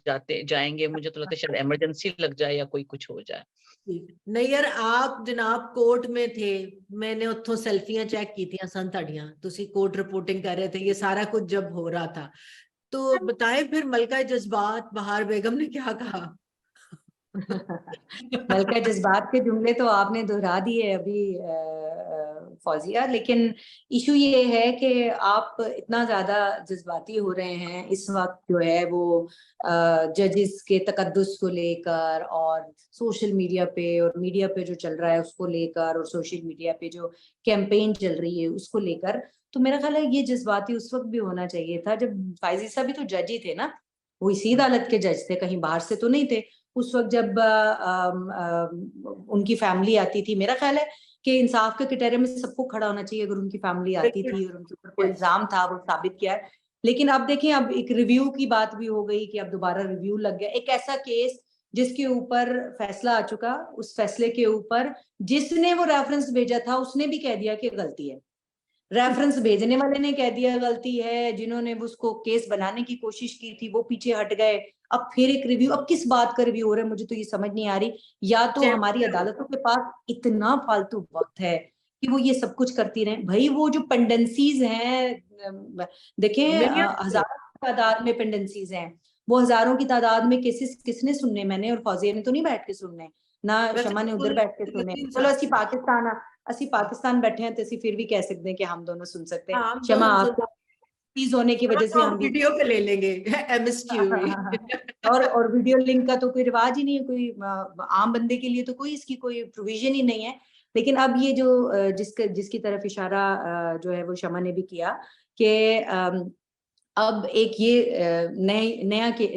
जाएंगे। मुझे तो लगता है शायद इमरजेंसी लग जाए या कोई कुछ हो जाए। नहीं यार, आप जनाब कोर्ट में थे, मैंने उत्थों सेल्फियां चेक की थी ਤੁਹਾਡੀਆਂ, ਤੁਸੀਂ कोर्ट रिपोर्टिंग कर रहे थे, ये सारा कुछ जब हो रहा था, तो बताएं फिर मलका जज्बात बहार बेगम ने क्या कहा? मलका जज्बात के जुमले तो आपने दोहरा दिए अभी फौजिया, लेकिन इशू ये है कि आप इतना ज्यादा जज्बाती हो रहे हैं इस वक्त जो है वो जजेस के तकद्दुस को लेकर, और सोशल मीडिया पे और मीडिया पे जो चल रहा है उसको लेकर, और सोशल मीडिया पे जो कैंपेन चल रही है उसको लेकर। तो मेरा ख्याल है ये जज्बाती उस वक्त भी होना चाहिए था जब फायजी साहब भी तो जज ही थे ना, वो इसी अदालत के जज थे, कहीं बाहर से तो नहीं थे। उस वक्त जब उनकी फैमिली आती थी, मेरा ख्याल है कि इंसाफ के क्राइटेरिया में सबको खड़ा होना चाहिए अगर उनकी फैमिली आती थी और उनके ऊपर कोई इल्जाम था वो साबित किया है। लेकिन अब देखें, अब एक रिव्यू की बात भी हो गई कि अब दोबारा रिव्यू लग गया, एक ऐसा केस जिसके ऊपर फैसला आ चुका, उस फैसले के ऊपर जिसने वो रेफरेंस भेजा था उसने भी कह दिया कि गलती है, रेफरेंस भेजने वाले ने कह दिया गलती है, जिन्होंने उसको केस बनाने की कोशिश की थी वो पीछे हट गए। अब फिर एक रिव्यू, अब किस बात का रिव्यू हो रहा है मुझे तो ये समझ नहीं आ रही। या तो हमारी अदालतों के पास इतना फालतू वक्त है कि वो ये सब कुछ करती रहे। भाई वो जो पेंडेंसीज हैं, देखें हजारों की तादाद में पेंडेंसीज हैं, वो हजारों की तादाद में केसेस किसने सुनने, मैंने और फौजिया ने तो नहीं बैठ के सुनने, ना शमा ने उधर बैठ के सुनने। चलो ਅਸੀਂ पाकिस्तान बैठे हैं तो ਅਸੀਂ फिर भी कह सकते हैं कि हम दोनों सुन सकते हैं। हाँ, शमा आपको चीज होने की वजह से हम वीडियो पे ले लेंगे MSQ और वीडियो लिंक का तो कोई रिवाज ही नहीं है, कोई आम बंदे के लिए तो कोई इसकी कोई प्रोविजन ही नहीं है। लेकिन अब ये जो जिसकी तरफ इशारा जो है वो शमा ने भी किया कि अब एक ये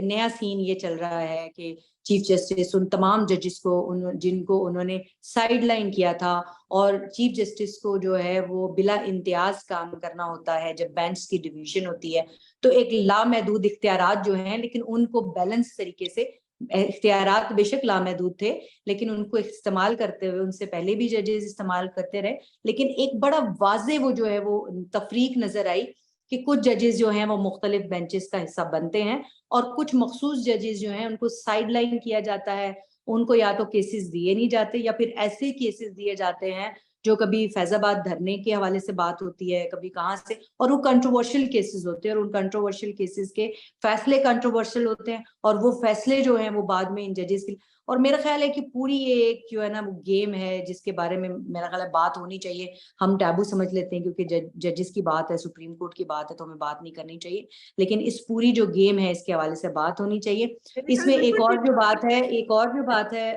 नया सीन ये चल रहा है कि चीफ जस्टिस उन तमाम जजेस को जिनको उन्होंने साइड लाइन किया था, और चीफ जस्टिस को जो है वो बिला इम्तियाज काम करना होता है जब बेंच की डिवीजन होती है, तो एक लामहदूद इख्तियारात जो हैं, लेकिन उनको बैलेंस तरीके से इख्तियारात बेशक लामहदूद थे लेकिन उनको इस्तेमाल करते हुए उनसे पहले भी जजेस इस्तेमाल करते रहे, लेकिन एक बड़ा वाजे वो जो है वो तफरीक नजर आई कि कुछ जजेस जो हैं वो मुख्तलिफ बेंचेस का हिस्सा बनते हैं और कुछ मखसूस जजेस जो हैं उनको साइड लाइन किया जाता है, उनको या तो केसेस दिए नहीं जाते या फिर ऐसे केसेस दिए जाते हैं जो कभी फैजाबाद धरने के हवाले से बात होती है, कभी कहाँ से, और वो कंट्रोवर्शियल केसेस होते हैं और उन कंट्रोवर्शियल केसेस के फैसले कंट्रोवर्शियल होते हैं और वो फैसले जो हैं वो बाद में इन जजेस के। और मेरा ख्याल है कि पूरी ये एक जो है ना वो गेम है जिसके बारे में मेरा ख्याल है बात होनी चाहिए। हम टैबू समझ लेते हैं क्योंकि जजेस की बात है, सुप्रीम कोर्ट की बात है, तो हमें बात नहीं करनी चाहिए, लेकिन इस पूरी जो गेम है इसके हवाले से बात होनी चाहिए। इसमें एक और जो बात है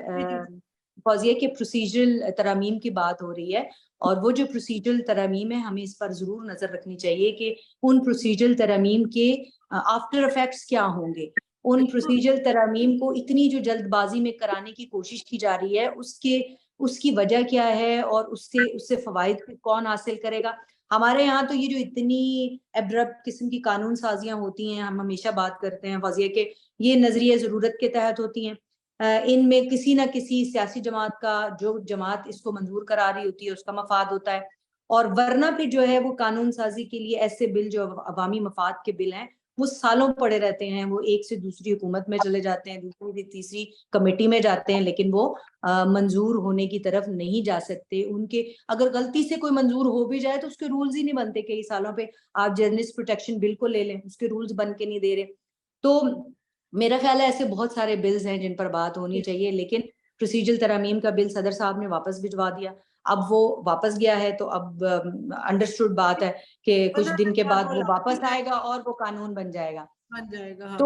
फौजिया के प्रोसीजरल तरामीम की बात हो रही है, और वो जो प्रोसीजरल तरामीम है हमें इस पर जरूर नजर रखनी चाहिए कि उन प्रोसीजरल तरामीम के आफ्टर इफेक्ट्स क्या होंगे। उन प्रोसीजरल तरामीम को इतनी जो जल्दबाजी में कराने की कोशिश की जा रही है उसकी वजह क्या है और उससे फवाइद कौन हासिल करेगा। हमारे यहाँ तो ये जो इतनी एब्रप्ट किस्म की कानून साजियां होती हैं, हम हमेशा बात करते हैं फौजिया के, ये नजरिए जरूरत के तहत होती हैं। इनमें किसी ना किसी सियासी जमात का, जो जमात इसको मंजूर करा रही होती है उसका मफाद होता है, और वरना फिर जो है वो कानून साजी के लिए ऐसे बिल जो अवामी मफाद के बिल हैं वो सालों पड़े रहते हैं, वो एक से दूसरी हुकूमत में चले जाते हैं, दूसरी से तीसरी कमेटी में जाते हैं, लेकिन वो मंजूर होने की तरफ नहीं जा सकते। उनके अगर गलती से कोई मंजूर हो भी जाए तो उसके रूल्स ही नहीं बनते कई सालों पे। आप जर्नलिस्ट प्रोटेक्शन बिल को ले लें, उसके रूल्स बन के नहीं दे रहे। तो मेरा ख्याल है ऐसे बहुत सारे बिल्स हैं जिन पर बात होनी चाहिए, लेकिन प्रोसीजरल तरामीम का बिल सदर साहब ने वापस भिजवा दिया, अब वो वापस गया है, तो अब अंडरस्टूड बात है कि कुछ दिन के बाद वो वापस आएगा और वो कानून बन जाएगा। हाँ।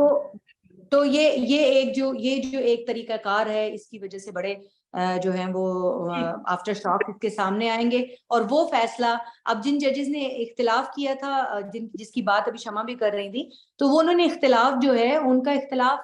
तो ये जो एक तरीकाकार है, इसकी वजह से बड़े जो हैं वो आफ्टर शॉक इसके सामने आएंगे, और वो फैसला अब जिन जजेस ने इख्तिलाफ किया था, जिसकी बात अभी शमा भी कर रही थी, तो वो उन्होंने इख्तिलाफ जो है उनका इख्तिलाफ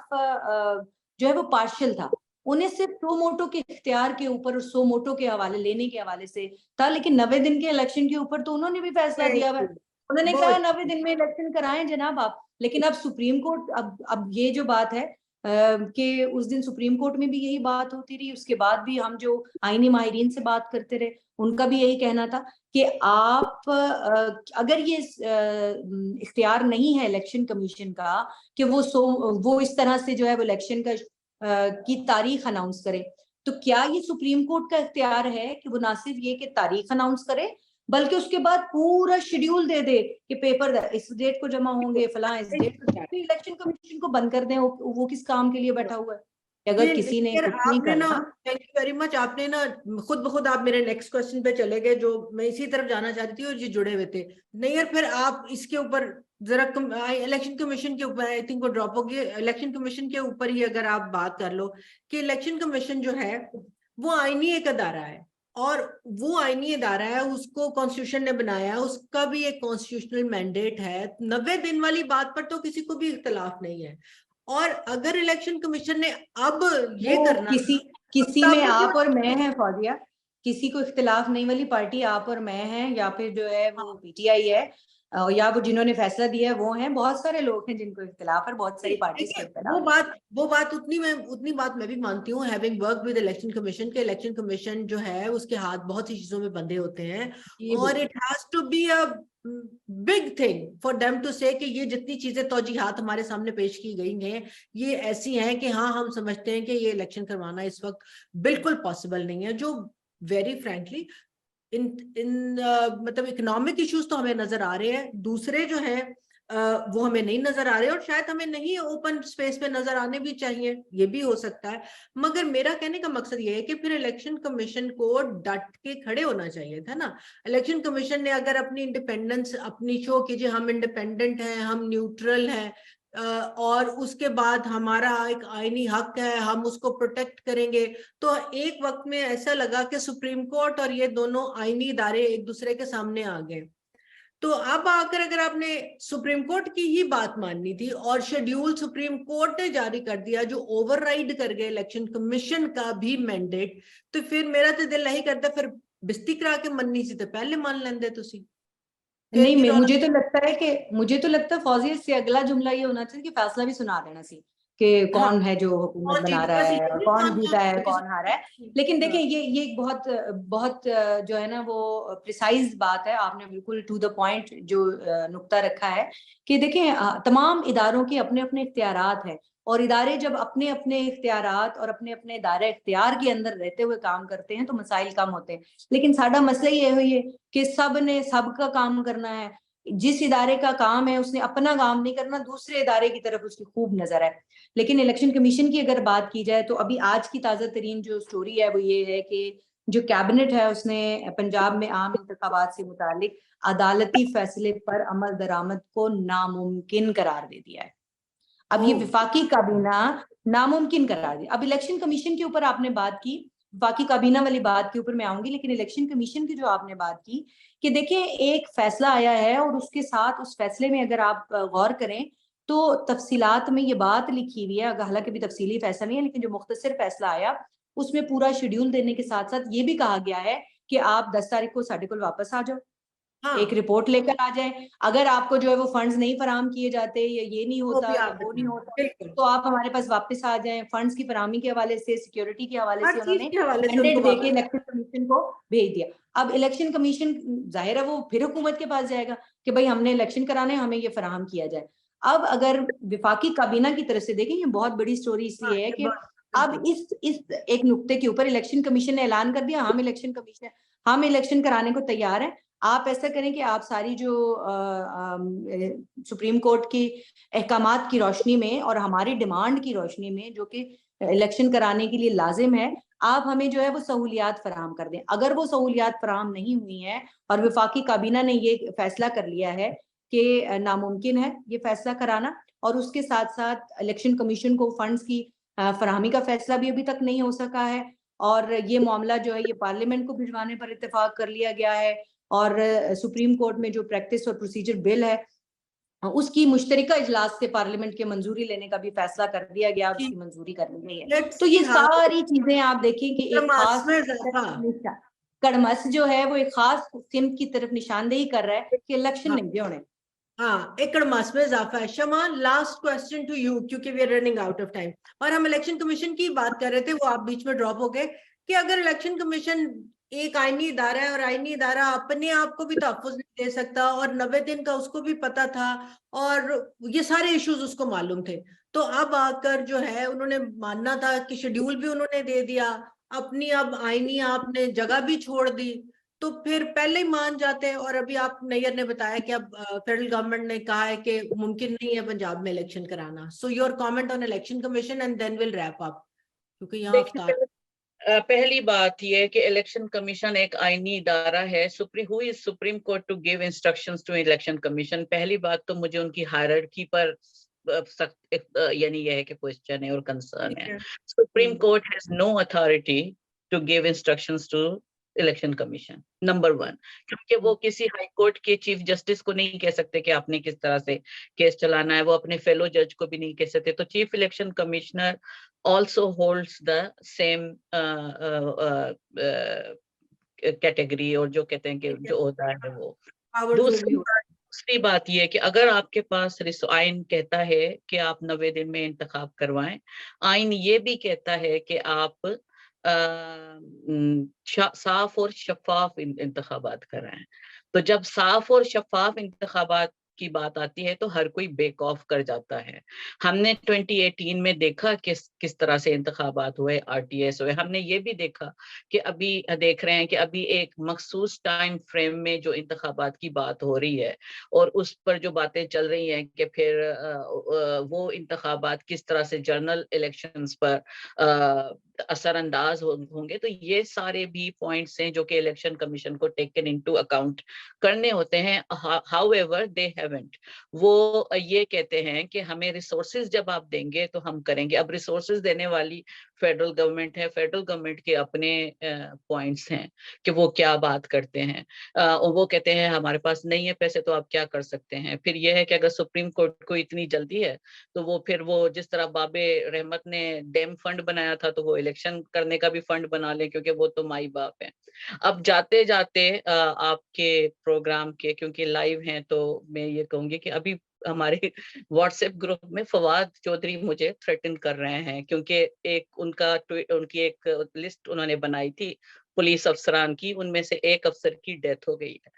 जो है वो पार्शियल था, उन्हें सिर्फ सो मोटो के इख्तियार के ऊपर और सो मोटो के हवाले लेने के हवाले से था, लेकिन 90 दिन के इलेक्शन के ऊपर तो उन्होंने भी फैसला दिया हुआ है। उन्होंने कहा 90 दिन में इलेक्शन कराएं जनाब आप, लेकिन अब सुप्रीम कोर्ट, अब ये जो बात है कि उस दिन सुप्रीम कोर्ट में भी यही बात होती रही, उसके बाद भी हम जो आईनी माहिरीन से बात करते रहे उनका भी यही कहना था कि आप अगर ये इख्तियार नहीं है इलेक्शन कमीशन का कि वो इस तरह से जो है वो इलेक्शन का की तारीख अनाउंस करे, तो क्या ये सुप्रीम कोर्ट का इख्तियार है कि वो ना सिर्फ ये कि तारीख अनाउंस करे बल्कि उसके बाद पूरा शेड्यूल दे दे कि पेपर इस डेट को जमा होंगे, फलां इस डेट को, इलेक्शन कमीशन को बंद कर दें, वो किस काम के लिए बैठा हुआ है। अगर किसी ने कुछ नहीं करना। थैंक यू वेरी मच, आपने ना खुद ब खुद आप मेरे नेक्स्ट क्वेश्चन पे चले गए जो मैं इसी तरफ जाना चाहती थी और ये जुड़े हुए थे। नहीं यार, फिर आप इसके ऊपर जरा इलेक्शन कमीशन के ऊपर आई थिंक वो ड्रॉप होगी, इलेक्शन कमीशन के ऊपर ही अगर आप बात कर लो कि इलेक्शन कमीशन जो है वो आईनी एक अदारा है, और वो आईनी अदारा है, उसको कॉन्स्टिट्यूशन ने बनाया, उसका भी एक कॉन्स्टिट्यूशनल मैंडेट है। 90 दिन वाली बात पर तो किसी को भी इख्तिलाफ नहीं है, और अगर इलेक्शन कमीशन ने अब ये करना, किसी में आप और मैं हैं फौजिया, किसी को इख्तिलाफ नहीं वाली पार्टी आप और मैं हैं, या फिर जो है वो पीटीआई है, या वो जिन्होंने फैसला दिया है वो हैं, बहुत सारे लोग हैं जिनको इख्तिलाफ है, बहुत सारी पार्टी से इख्तिलाफ। वो बात उतनी बात मैं भी मानती हूँ, having work with election commission, के इलेक्शन कमीशन जो है उसके हाथ बहुत सी चीजों में बंधे होते हैं, और it has to be a big thing for them to say कि ये जितनी चीजें तौजीहात हमारे सामने पेश की गई हैं ये ऐसी हैं कि हाँ हम समझते हैं कि ये इलेक्शन करवाना इस वक्त बिल्कुल पॉसिबल नहीं है, जो वेरी फ्रैंकली मतलब इकोनॉमिक इश्यूज तो हमें नजर आ रहे हैं, दूसरे जो है वो हमें नहीं नजर आ रहे और शायद हमें नहीं ओपन स्पेस पे नजर आने भी चाहिए, ये भी हो सकता है। मगर मेरा कहने का मकसद ये है कि फिर इलेक्शन कमीशन को डट के खड़े होना चाहिए था ना। इलेक्शन कमीशन ने अगर अपनी इंडिपेंडेंस अपनी शो कीजिए, हम इंडिपेंडेंट हैं, हम न्यूट्रल हैं, और उसके बाद हमारा एक आईनी हक है, हम उसको प्रोटेक्ट करेंगे। तो एक वक्त में ऐसा लगा कि सुप्रीम कोर्ट और ये दोनों आईनी इदारे एक दूसरे के सामने आ गए। तो अब आकर अगर आपने सुप्रीम कोर्ट की ही बात माननी थी और शेड्यूल सुप्रीम कोर्ट ने जारी कर दिया जो ओवरराइड कर गए इलेक्शन कमीशन का भी मैंडेट, तो फिर मेरा तो दिल नहीं करता फिर बिस्ती करा के मननी सी तो पहले मान लेंदे तुसी। नहीं, मुझे तो लगता है कि मुझे तो लगता है फौजिया से अगला जुमला ये होना चाहिए कि फैसला भी सुना देना सी कि कौन है जो हुकूमत बना रहा है और कौन जीता है कौन हारा है। लेकिन देखिए ये एक बहुत बहुत जो है ना वो प्रिसाइज बात है, आपने बिल्कुल टू द पॉइंट जो नुक्ता रखा है कि देखिए तमाम इदारों के अपने अपने इख्तियारात है और इदारे जब अपने अपने इख्तियारात और अपने अपने दायरे इख्तियार के अंदर रहते हुए काम करते हैं तो मसाइल कम होते हैं। लेकिन साडा मसला ये है कि सब ने सबका काम करना है, जिस इदारे का काम है उसने अपना काम नहीं करना, दूसरे इदारे की तरफ उसकी खूब नजर है। लेकिन इलेक्शन कमीशन की अगर बात की जाए तो अभी आज की ताजा तरीन जो स्टोरी है वो ये है कि जो कैबिनेट है उसने पंजाब में आम इंतखाबात से मुतालिक अदालती फैसले पर अमल दरामद को नामुमकिन करार दे दिया है। अब ये विफाकी काबीना नामुमकिन करार दिया। अब इलेक्शन कमीशन के ऊपर आपने बात की, विफाकी काबीना वाली बात के ऊपर मैं आऊंगी, लेकिन इलेक्शन कमीशन की जो आपने बात की कि देखिए एक फैसला आया है और उसके साथ उस फैसले में अगर आप गौर करें तो तफसीलात में ये बात लिखी हुई है, हालांकि भी तफसीली फैसला नहीं है, लेकिन जो मुख्तसर फैसला आया उसमें पूरा शेड्यूल देने के साथ साथ ये भी कहा गया है कि आप 10 तारीख को साढ़े को वापस आ जाओ, एक रिपोर्ट लेकर आ जाए। अगर आपको जो है वो फंड्स नहीं फराहम किए जाते या ये नहीं होता या वो नहीं होता तो आप हमारे पास वापस आ जाएं। फंड्स की फराहमी के हवाले से, सिक्योरिटी के हवाले से उन्होंने मैंडेट देके इलेक्शन कमीशन को भेज दिया। अब इलेक्शन कमीशन जाहिर है वो फिर हुकूमत के पास जाएगा कि भाई हमने इलेक्शन कराने, हमें ये फराहम किया जाए। अब अगर विफाकी काबीना की तरफ से देखें, ये बहुत बड़ी स्टोरी इसलिए है कि अब इस एक नुक्ते के ऊपर इलेक्शन कमीशन ने ऐलान कर दिया हम इलेक्शन कराने को तैयार हैं। आप ऐसा करें कि आप सारी जो सुप्रीम कोर्ट की अहकामात की रोशनी में और हमारी डिमांड की रोशनी में जो कि इलेक्शन कराने के लिए लाजिम है, आप हमें जो है वो सहूलियात फराहम कर दें। अगर वो सहूलियात फराहम नहीं हुई हैं और विफाकी काबीना ने ये फैसला कर लिया है कि नामुमकिन है ये फैसला कराना, और उसके साथ साथ इलेक्शन कमीशन को फंड्स की फराहमी का फैसला भी अभी तक नहीं हो सका है और ये मामला जो है ये पार्लियामेंट को भिजवाने पर इत्तेफाक कर लिया गया है और सुप्रीम कोर्ट में जो प्रैक्टिस और प्रोसीजर बिल है उसकी मुश्तरका इजलास से पार्लियामेंट की मंजूरी लेने का भी फैसला कर दिया गया, उसकी मंजूरी कर ली गई है। तो ये सारी चीजें आप देखिए कि एक खास कड़मस जो है वो एक खास सिमत की तरफ निशानदेही कर रहा है कि इलेक्शन नहीं होने। हाँ, एक कड़मास में इजाफा है। Shama, last question to you क्योंकि we are running out of time और हम इलेक्शन कमीशन की बात कर रहे थे, वो आप बीच में ड्रॉप हो गए कि अगर इलेक्शन कमीशन एक आईनी इदारा है और आईनी इदारा अपने आप को भी तहफ़्फ़ुज़ नहीं दे सकता और 90 दिन का उसको भी पता था और ये सारे इश्यूज उसको मालूम थे, तो अब आकर जो है उन्होंने मानना था कि शेड्यूल भी उन्होंने दे दिया, अपनी अब आईनी आपने जगह भी छोड़ दी, तो फिर पहले ही मान जाते हैं। और अभी आप नैयर ने बताया कि अब फेडरल गवर्नमेंट ने कहा है कि मुमकिन नहीं है पंजाब में इलेक्शन कराना। So your comment on election commission and then will wrap up, क्योंकि यहाँ पहली बात यह है कि इलेक्शन कमीशन एक आईनी इदारा है। Who is supreme court to give instructions to election commission? पहली बात तो मुझे उनकी हायरार्की पर सख्त यानी यह है कि क्वेश्चन है और कंसर्न है। Supreme court has no authority to give instructions to election commission, number 1, क्योंकि वो किसी हाई कोर्ट के चीफ जस्टिस को नहीं कह सकते कि आपने किस तरह से केस चलाना है, वो अपने फेलो जज को भी नहीं कह सकते। तो chief election commissioner also holds the same category और जो कहते हैं कि जो होता है वो। दूसरी बात ये है कि अगर आपके पास आइन कहता है कि आप 90 दिन में इंतखाब करवाएं, आइन ये भी कहता है कि आप साफ और शफाफ इंतखाबात कराएं। तो जब साफ और शफाफ इंतखाबात की बात आती है तो हर कोई बेक ऑफ कर जाता है। हमने 2018 में देखा किस तरह से इंतखाबात हुए, RTS हुए। हमने ये भी देखा कि अभी देख रहे हैं कि अभी एक मखसूस टाइम फ्रेम में जो इंतखाबात की बात हो रही है और उस पर जो बातें चल रही हैं कि फिर वो इंतखाबात किस तरह से जनरल इलेक्शंस पर असरअंदाज होंगे। तो ये सारे भी पॉइंट्स हैं जो कि इलेक्शन कमीशन को टेकन इनटू अकाउंट करने होते हैं। However they haven't. वो ये कहते हैं कि हमें रिसोर्सेज जब आप देंगे तो हम करेंगे। अब रिसोर्सेज देने वाली फेडरल गवर्नमेंट है, फेडरल गवर्नमेंट के अपने पॉइंट्स हैं कि वो क्या बात करते हैं। और वो कहते हैं हमारे पास नहीं है पैसे तो आप क्या कर सकते हैं। फिर ये है कि अगर सुप्रीम कोर्ट को इतनी जल्दी है तो वो फिर वो जिस तरह बाबे रहमत ने डैम फंड बनाया था तो वो इलेक्शन करने का भी फंड बना ले, क्योंकि वो तो माई बाप है। अब जाते जाते आपके प्रोग्राम के, क्योंकि लाइव हैं, तो मैं ये कहूंगी कि अभी हमारे व्हाट्सएप ग्रुप में फवाद चौधरी मुझे थ्रेटन कर रहे हैं, क्योंकि उनकी एक लिस्ट उन्होंने बनाई थी पुलिस अफसरान की, उनमें से एक अफसर की डेथ हो गई है।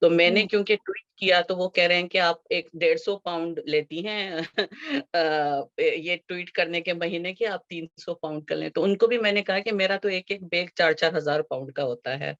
तो मैंने क्योंकि ट्वीट किया तो वो कह रहे हैं कि आप 150 पाउंड लेती हैं ये ट्वीट करने के महीने के, आप 300 पाउंड कर लें। तो उनको भी मैंने कहा कि मेरा तो एक एक बैग 4-4 हजार पाउंड का होता है।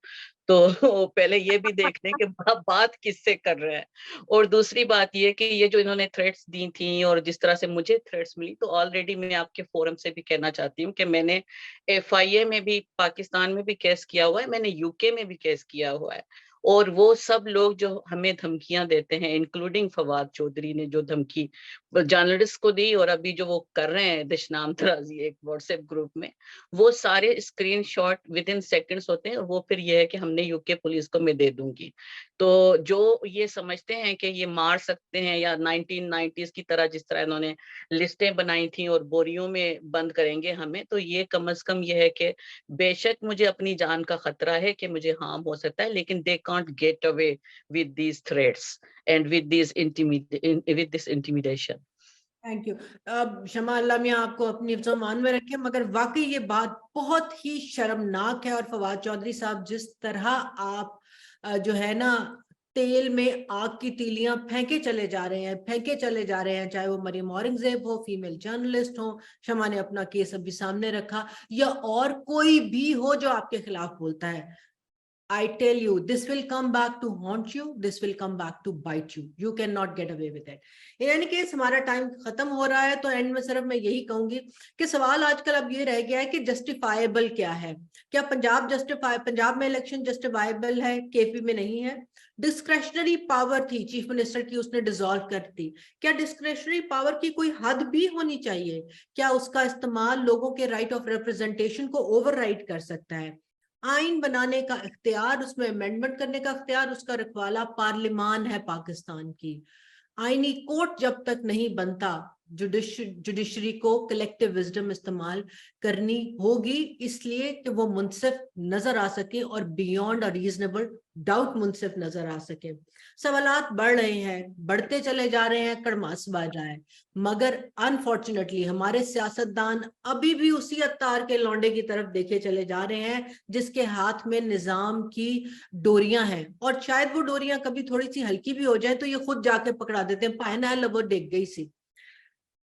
तो पहले ये भी देख लें कि बात किससे कर रहे हैं। और दूसरी बात ये कि ये जो इन्होंने थ्रेट्स दी थी और जिस तरह से मुझे थ्रेट्स मिली, तो ऑलरेडी मैं आपके फोरम से भी कहना चाहती हूँ कि मैंने FIA में भी, पाकिस्तान में भी केस किया हुआ है, मैंने UK में भी केस किया हुआ है। और वो सब लोग जो हमें धमकियां देते हैं, इंक्लूडिंग फवाद चौधरी ने जो धमकी जर्नलिस्ट को दी और अभी जो वो कर रहे हैं दशनाम तराजी एक व्हाट्सएप ग्रुप में, वो सारे स्क्रीनशॉट विद इन सेकंड्स होते हैं। और वो फिर ये है कि हमने UK पुलिस को मैं दे दूंगी। तो जो ये समझते हैं कि ये मार सकते हैं या 1990s की तरह जिस तरह इन्होंने लिस्टें बनाई थी और बोरियों में बंद करेंगे हमें, तो ये कम से कम ये है कि बेशक मुझे अपनी जान का खतरा है कि मुझे हार्म हो सकता है, लेकिन they can't get away with these threats and with this intimidation. Thank you. अब शमा अल्लाह मियां आपको अपनी मान में रखे, मगर वाकई ये बात बहुत ही शर्मनाक है। और फवाद चौधरी साहब, जिस तरह आप जो है ना तेल में आग की तीलियां फेंके चले जा रहे हैं, चाहे वो मरियम औरंगजेब हो, फीमेल जर्नलिस्ट हो, शमा ने अपना केस अभी सामने रखा, या और कोई भी हो जो आपके खिलाफ बोलता है, I tell you, this will come back to haunt you. This will come back to bite you. You cannot get away with it. In any case, हमारा टाइम खत्म हो रहा है, तो एंड में सिर्फ मैं यही कहूंगी कि सवाल आजकल अब ये रह गया है कि जस्टिफाइबल क्या है। क्या पंजाब में इलेक्शन जस्टिफाइबल है, KP में नहीं है? डिस्क्रेशनरी पावर थी चीफ मिनिस्टर की, उसने डिसॉल्व कर दी। क्या डिस्क्रेशनरी पावर की कोई हद भी होनी चाहिए? क्या उसका इस्तेमाल लोगों के राइट ऑफ रिप्रेजेंटेशन को ओवरराइड कर सकता है? आइन बनाने का इख्तियार, उसमें अमेंडमेंट करने का इख्तियार, उसका रखवाला पार्लिमान है पाकिस्तान की। आईनी कोर्ट जब तक नहीं बनता, जुडिशरी को कलेक्टिव विजडम इस्तेमाल करनी होगी, इसलिए कि वो मुनसिफ नजर आ सके और बियॉन्ड अ रीजनेबल डाउट मुनसिफ नजर आ सके। सवालात बढ़ रहे हैं, बढ़ते चले जा रहे हैं, कड़मास बढ़ रहा है, मगर अनफॉर्चुनेटली हमारे सियासतदान अभी भी उसी अत्तार के लौंडे की तरफ देखे चले जा रहे हैं जिसके हाथ में निजाम की डोरियां हैं। और शायद वो डोरियां कभी थोड़ी सी हल्की भी हो जाए तो ये खुद जाके पकड़ा देते हैं, पायना लबो डेग गई सी।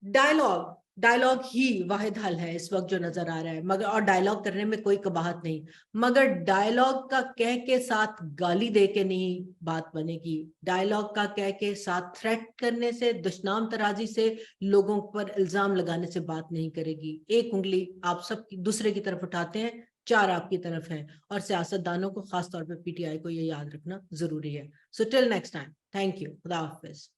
डायलॉग ही वाहिद हल है इस वक्त जो नजर आ रहा है, मगर और डायलॉग करने में कोई कबाहत नहीं, मगर डायलॉग का कह के साथ गाली दे के नहीं बात बनेगी। डायलॉग का कह के साथ थ्रेट करने से, दुश्मन तराजी से, लोगों पर इल्जाम लगाने से बात नहीं करेगी। एक उंगली आप सब दूसरे की तरफ उठाते हैं, 4 आपकी तरफ है। और सियासतदानों को, खासतौर पर PTI को ये याद रखना जरूरी है। So till next time, thank you, खुदा हाफिज।